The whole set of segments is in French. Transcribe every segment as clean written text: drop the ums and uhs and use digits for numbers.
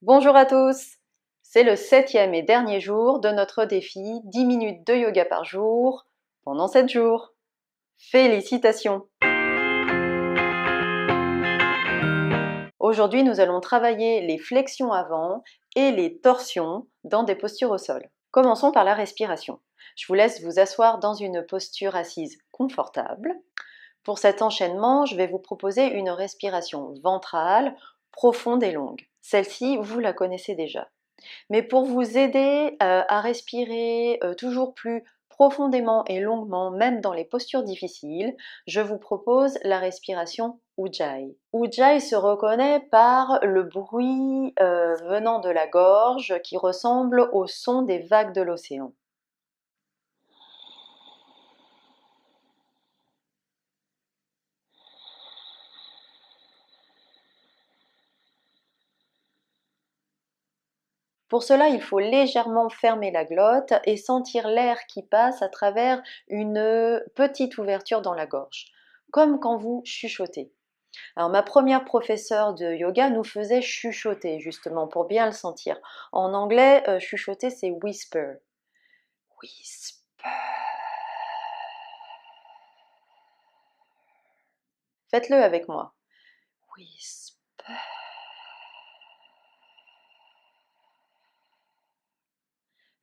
Bonjour à tous! C'est le 7e et dernier jour de notre défi 10 minutes de yoga par jour pendant 7 jours. Félicitations! Aujourd'hui, nous allons travailler les flexions avant et les torsions dans des postures au sol. Commençons par la respiration. Je vous laisse vous asseoir dans une posture assise confortable. Pour cet enchaînement, je vais vous proposer une respiration ventrale, profonde et longue. Celle-ci, vous la connaissez déjà. Mais pour vous aider à respirer toujours plus profondément et longuement, même dans les postures difficiles, je vous propose la respiration Ujjayi. Ujjayi se reconnaît par le bruit venant de la gorge qui ressemble au son des vagues de l'océan. Pour cela, il faut légèrement fermer la glotte et sentir l'air qui passe à travers une petite ouverture dans la gorge, comme quand vous chuchotez. Alors ma première professeure de yoga nous faisait chuchoter justement pour bien le sentir. En anglais, chuchoter c'est whisper. Whisper. Faites-le avec moi. Whisper.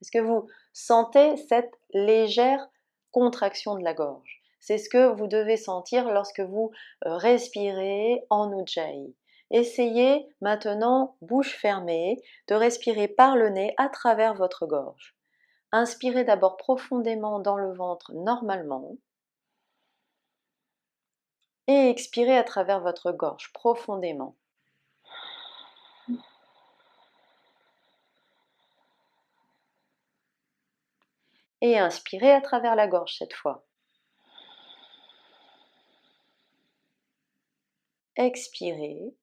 Est-ce que vous sentez cette légère contraction de la gorge? C'est ce que vous devez sentir lorsque vous respirez en Ujjayi. Essayez maintenant, bouche fermée, de respirer par le nez à travers votre gorge. Inspirez d'abord profondément dans le ventre normalement et expirez à travers votre gorge profondément. Et inspirez à travers la gorge cette fois. Expirez.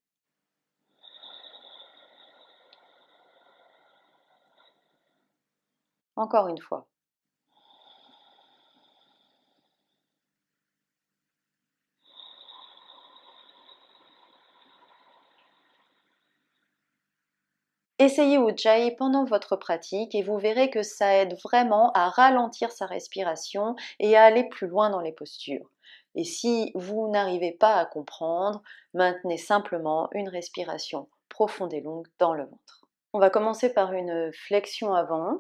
Encore une fois. Essayez Ujjayi pendant votre pratique et vous verrez que ça aide vraiment à ralentir sa respiration et à aller plus loin dans les postures. Et si vous n'arrivez pas à comprendre, maintenez simplement une respiration profonde et longue dans le ventre. On va commencer par une flexion avant,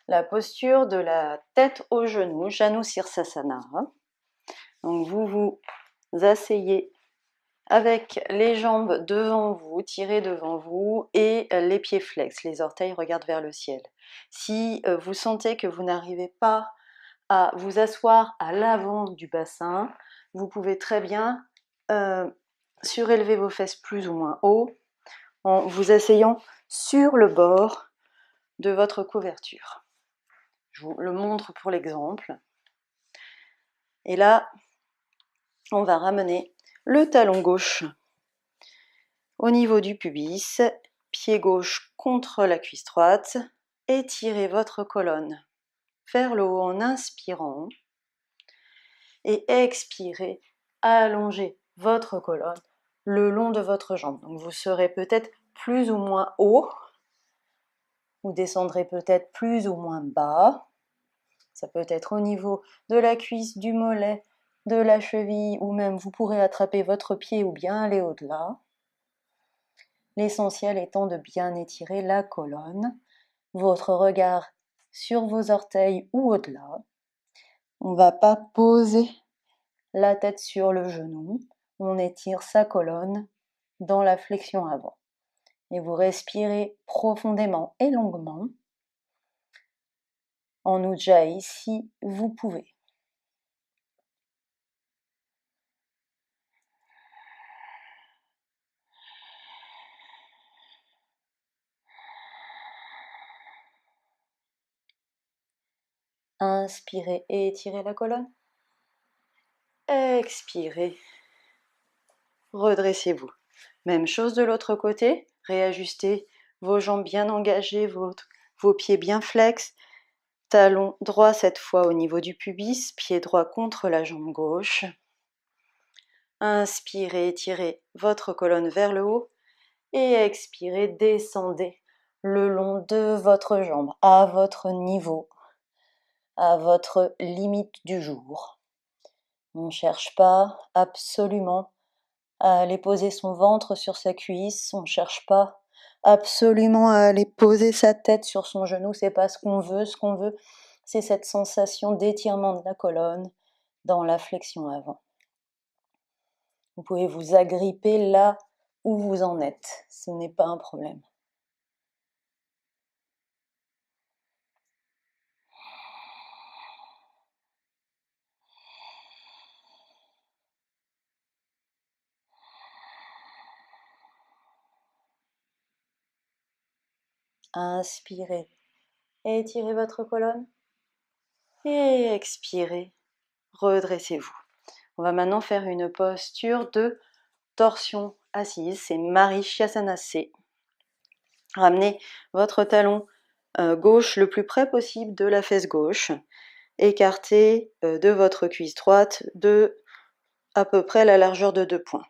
la posture de la tête aux genoux, Janu Sirsasana. Donc vous vous asseyez avec les jambes devant vous, tirées devant vous et les pieds flex, les orteils regardent vers le ciel. Si vous sentez que vous n'arrivez pas à vous asseoir à l'avant du bassin, vous pouvez très bien surélever vos fesses plus ou moins haut en vous asseyant sur le bord de votre couverture. Je vous le montre pour l'exemple. Et là, on va ramener le talon gauche au niveau du pubis, pied gauche contre la cuisse droite, étirez votre colonne vers le haut en inspirant et expirez, allongez votre colonne le long de votre jambe. Donc vous serez peut-être plus ou moins haut, vous descendrez peut-être plus ou moins bas. Ça peut être au niveau de la cuisse, du mollet, de la cheville, ou même vous pourrez attraper votre pied ou bien aller au-delà. L'essentiel étant de bien étirer la colonne, votre regard sur vos orteils ou au-delà. On ne va pas poser la tête sur le genou, on étire sa colonne dans la flexion avant. Et vous respirez profondément et longuement en Ujjayi si vous pouvez. Inspirez et étirez la colonne. Expirez. Redressez-vous. Même chose de l'autre côté. Réajustez vos jambes bien engagées, vos pieds bien flex. Talon droit cette fois au niveau du pubis, pied droit contre la jambe gauche. Inspirez, étirez votre colonne vers le haut Et expirez, descendez le long de votre jambe, à votre niveau, à votre limite du jour. On ne cherche pas absolument à aller poser son ventre sur sa cuisse, on ne cherche pas absolument à aller poser sa tête sur son genou, c'est pas ce qu'on veut, c'est cette sensation d'étirement de la colonne dans la flexion avant. Vous pouvez vous agripper là où vous en êtes, ce n'est pas un problème. Inspirez, étirez votre colonne et expirez, redressez-vous. On va maintenant faire une posture de torsion assise, c'est Marichyasana. Ramenez votre talon gauche le plus près possible de la fesse gauche, écartez de votre cuisse droite de à peu près la largeur de 2 points.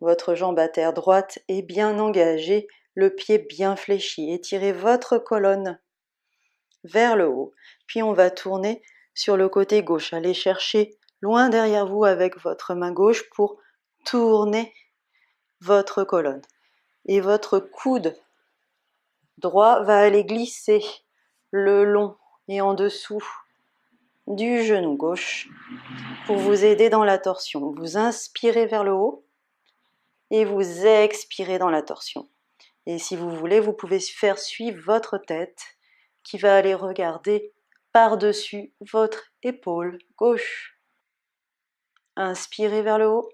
Votre jambe à terre droite est bien engagée, le pied bien fléchi. Étirez votre colonne vers le haut. Puis on va tourner sur le côté gauche. Allez chercher loin derrière vous avec votre main gauche pour tourner votre colonne. Et votre coude droit va aller glisser le long et en dessous du genou gauche pour vous aider dans la torsion. Vous inspirez vers le haut et vous expirez dans la torsion. Et si vous voulez, vous pouvez faire suivre votre tête qui va aller regarder par-dessus votre épaule gauche. Inspirez vers le haut,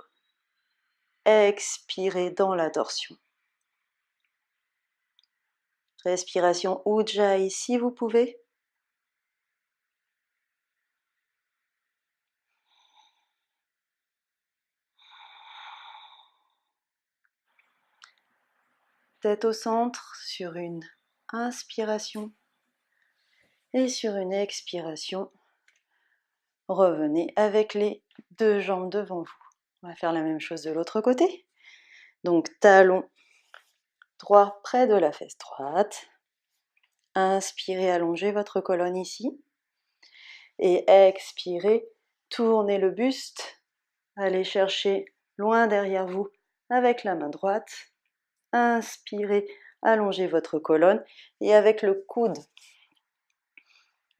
expirez dans la torsion. Respiration Ujjayi si vous pouvez. Tête au centre sur une inspiration et sur une expiration. Revenez avec les 2 jambes devant vous. On va faire la même chose de l'autre côté. Donc talon droit près de la fesse droite. Inspirez, allongez votre colonne ici. Et expirez, tournez le buste. Allez chercher loin derrière vous avec la main droite. Inspirez, allongez votre colonne. Et avec le coude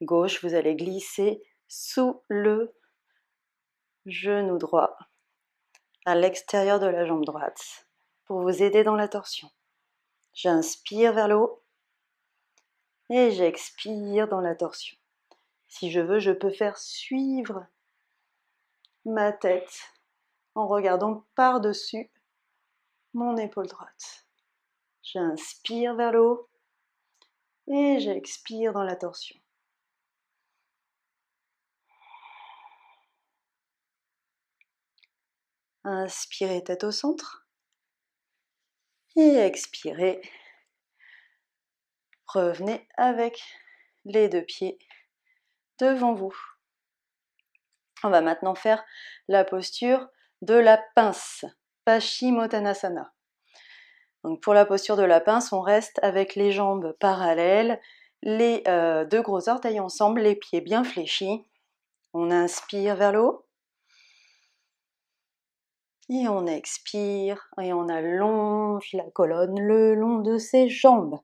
gauche, vous allez glisser sous le genou droit, à l'extérieur de la jambe droite, pour vous aider dans la torsion. J'inspire vers le haut et j'expire dans la torsion. Si je veux, je peux faire suivre ma tête en regardant par-dessus mon épaule droite. J'inspire vers le haut et j'expire dans la torsion. Inspirez tête au centre et expirez. Revenez avec les 2 pieds devant vous. On va maintenant faire la posture de la pince, Paschimottanasana. Donc pour la posture de la pince, on reste avec les jambes parallèles, les 2 gros orteils ensemble, les pieds bien fléchis. On inspire vers le haut. Et on expire et on allonge la colonne le long de ses jambes.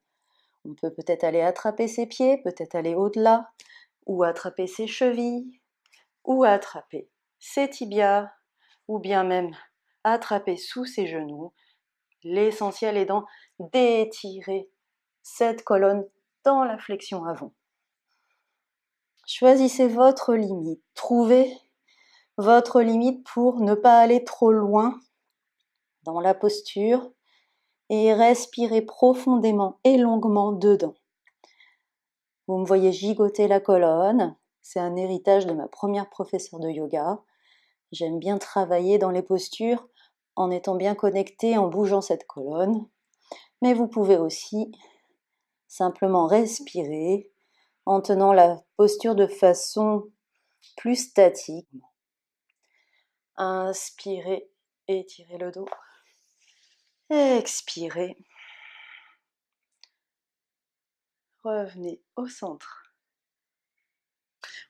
On peut peut-être aller attraper ses pieds, peut-être aller au-delà, ou attraper ses chevilles, ou attraper ses tibias, ou bien même attraper sous ses genoux. L'essentiel étant d'étirer cette colonne dans la flexion avant. Choisissez votre limite, trouvez votre limite pour ne pas aller trop loin dans la posture et respirez profondément et longuement dedans. Vous me voyez gigoter la colonne, c'est un héritage de ma première professeure de yoga. J'aime bien travailler dans les postures en étant bien connecté, en bougeant cette colonne. Mais vous pouvez aussi simplement respirer en tenant la posture de façon plus statique. Inspirez, étirez le dos. Expirez. Revenez au centre.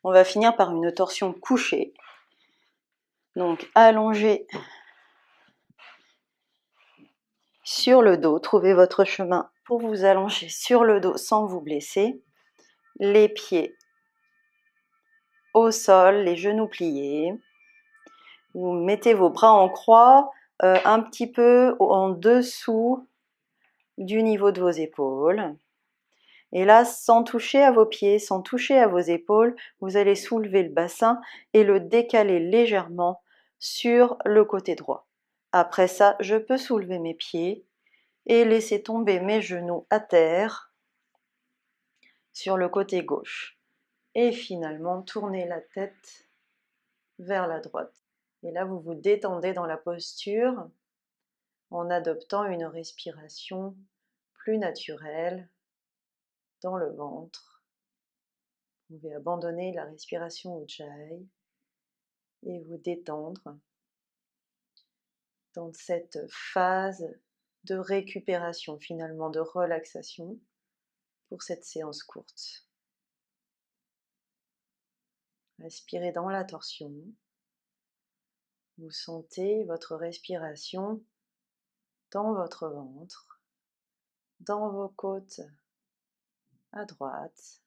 On va finir par une torsion couchée. Donc allongez sur le dos. Trouvez votre chemin pour vous allonger sur le dos sans vous blesser. Les pieds au sol, les genoux pliés. Vous mettez vos bras en croix, un petit peu en dessous du niveau de vos épaules. Et là, sans toucher à vos pieds, sans toucher à vos épaules, vous allez soulever le bassin et le décaler légèrement sur le côté droit. Après ça, je peux soulever mes pieds et laisser tomber mes genoux à terre sur le côté gauche. Et finalement, tournez la tête vers la droite. Et là, vous vous détendez dans la posture en adoptant une respiration plus naturelle dans le ventre. Vous pouvez abandonner la respiration Ujjayi et vous détendre dans cette phase de récupération, finalement de relaxation pour cette séance courte. Respirez dans la torsion. Vous sentez votre respiration dans votre ventre, dans vos côtes à droite.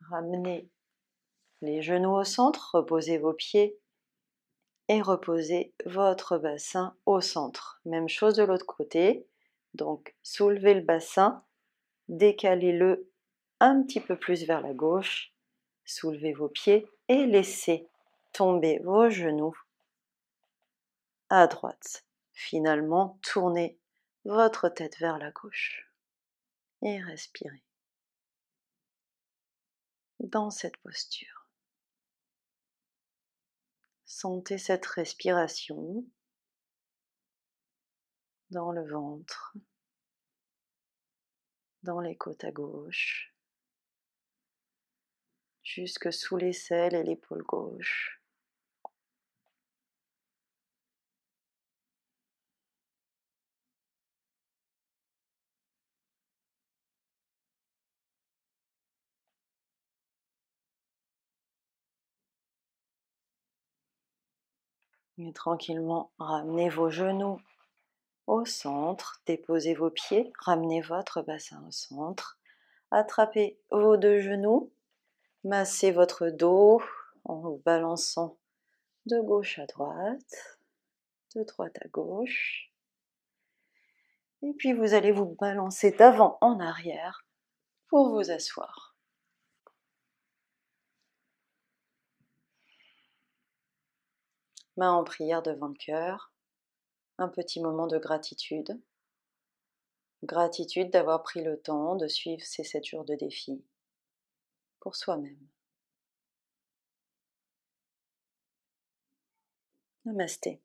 Ramenez les genoux au centre, reposez vos pieds et reposez votre bassin au centre. Même chose de l'autre côté. Donc soulevez le bassin, décalez-le un petit peu plus vers la gauche, soulevez vos pieds et laissez tomber vos genoux à droite. Finalement, tournez votre tête vers la gauche et respirez dans cette posture. Sentez cette respiration dans le ventre, dans les côtes à gauche, jusque sous l'aisselle et l'épaule gauche. Et tranquillement, ramenez vos genoux au centre, déposez vos pieds, ramenez votre bassin au centre, attrapez vos deux genoux, massez votre dos en vous balançant de gauche à droite, de droite à gauche. Et puis vous allez vous balancer d'avant en arrière pour vous asseoir. Main en prière devant le cœur, un petit moment de gratitude. Gratitude d'avoir pris le temps de suivre ces 7 jours de défi pour soi-même. Namasté.